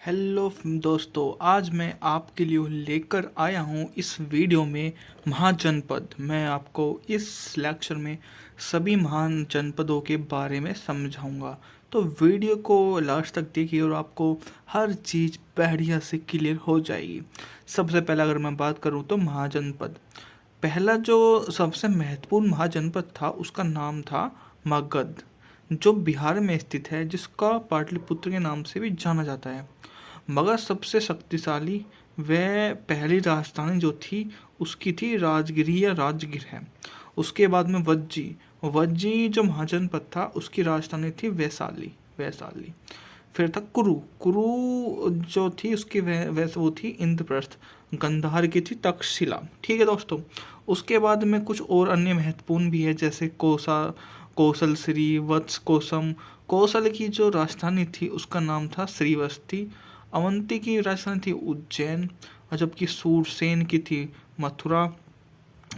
Hello दोस्तों, आज मैं आपके लिए लेकर आया हूँ इस वीडियो में महाजनपद। मैं आपको इस लेक्चर में सभी महान जनपदों के बारे में समझाऊंगा। तो वीडियो को लास्ट तक देखिए और आपको हर चीज़ बढ़िया से क्लियर हो जाएगी। सबसे पहले अगर मैं बात करूँ तो महाजनपद, पहला जो सबसे महत्वपूर्ण महाजनपद था उसका नाम था मगध, जो बिहार में स्थित है, जिसका पाटलिपुत्र के नाम से भी जाना जाता है। मगर सबसे शक्तिशाली वह पहली राजधानी जो थी उसकी थी राजगिरी या राजगिर है। उसके बाद में वज्जी, वज्जी जो महाजनपद था उसकी राजधानी थी वैशाली, वैशाली। फिर था कुरु, कुरु जो थी उसकी वैसे वो थी इंद्रप्रस्थ। गंधार की थी तक्षशिला। ठीक है दोस्तों। उसके बाद में कुछ और अन्य महत्वपूर्ण भी है, जैसे कौशल श्री, वत्स कोसम। कौशल की जो राजधानी थी उसका नाम था श्रीवस्ती। अवंती की राजधानी थी उज्जैन, और जबकि सूरसेन की थी मथुरा।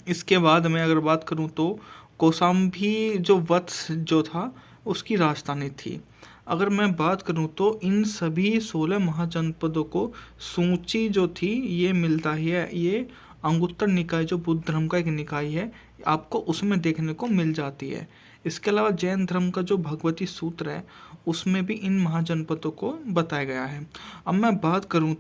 इसके बाद में अगर बात करूं तो कौशाम्बी जो वत्स जो था उसकी राजधानी थी। अगर मैं बात करूं तो इन सभी 16 महाजनपदों को सूची जो थी ये मिलता ही है, ये अंगुत्तर निकाय जो बुद्ध धर्म का एक निकाय है, आपको उसमें देखने को मिल जाती है। इसके अलावा जैन धर्म का जो भगवती सूत्र है उसमें भी इन महाजनपदों को बताया गया है। अब मैं बात करूं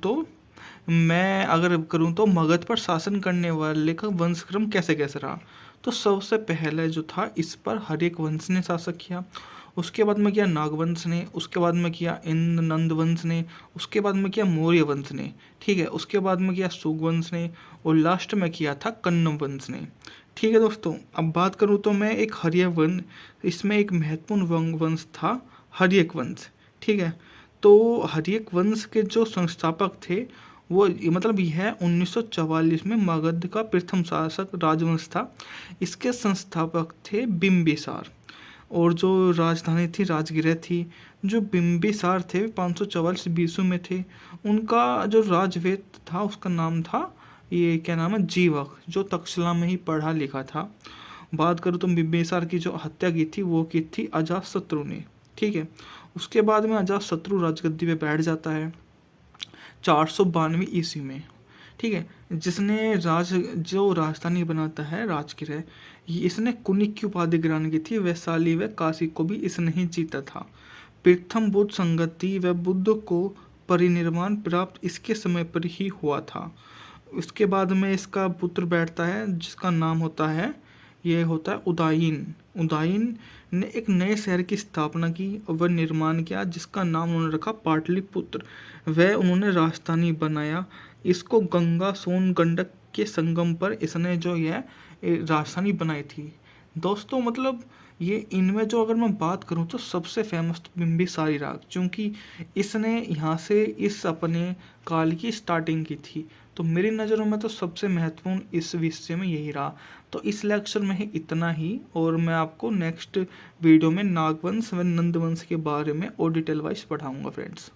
तो मगध पर शासन करने वाले का वंशक्रम कैसे कैसे रहा, तो सबसे पहले जो था इस पर हर्यक वंश ने शासक किया। उसके बाद में किया नागवंश ने, उसके बाद में किया इंद्र नंद वंश ने, उसके बाद में किया मौर्य वंश ने, ठीक है, उसके बाद में किया सुगवंश ने, और लास्ट में किया था कन्नम वंश ने। ठीक है दोस्तों। अब बात करूं तो मैं एक हर्यक वंश, इसमें एक महत्वपूर्ण वंश था हर्यक वंश। ठीक है। तो हर्यक वंश के जो संस्थापक थे वो मतलब यह 1944 में मगध का प्रथम शासक राजवंश था। इसके संस्थापक थे बिंबिसार, और जो राजधानी थी राजगिरह थी। जो बिंबिसार थे 544 बीसू में थे। उनका जो राजवेद था उसका नाम था, ये क्या नाम है, जीवक, जो तक्षशिला में ही पढ़ा लिखा था। बात करूँ तो बिंबिसार की जो हत्या की थी वो की थी अजातशत्रु ने। ठीक है। उसके बाद में अजातशत्रु राजगद्दी पे बैठ जाता है 492 ईस्वी में। ठीक है। जिसने जो राजधानी बनाता है राजगिरह, इसने कुनिक की उपाधि ग्रहण की थी। वैशाली व काशी को भी इसने ही जीता था। प्रथम बुद्ध संगति व बुद्ध को परिनिर्वाण प्राप्त इसके समय पर ही हुआ था। उसके बाद में इसका पुत्र बैठता है जिसका नाम होता है, ये होता है उदायीन। उदायीन ने एक नए शहर की स्थापना की और वह निर्माण किया जिसका नाम उन्होंने रखा पाटलिपुत्र। वह उन्होंने राजधानी बनाया। इसको गंगा सोन गंडक के संगम पर इसने जो यह राजधानी बनाई थी। दोस्तों मतलब ये इनमें जो अगर मैं बात करूं तो सबसे फेमस तो बिंबिसारी राग, क्योंकि इसने यहाँ से इस अपने काल की स्टार्टिंग की थी। तो मेरी नज़रों में तो सबसे महत्वपूर्ण इस विषय में यही रहा। तो इस लेक्चर में ही इतना ही, और मैं आपको नेक्स्ट वीडियो में नागवंश व नंदवंश के बारे में और डिटेल वाइज पढ़ाऊँगा फ्रेंड्स।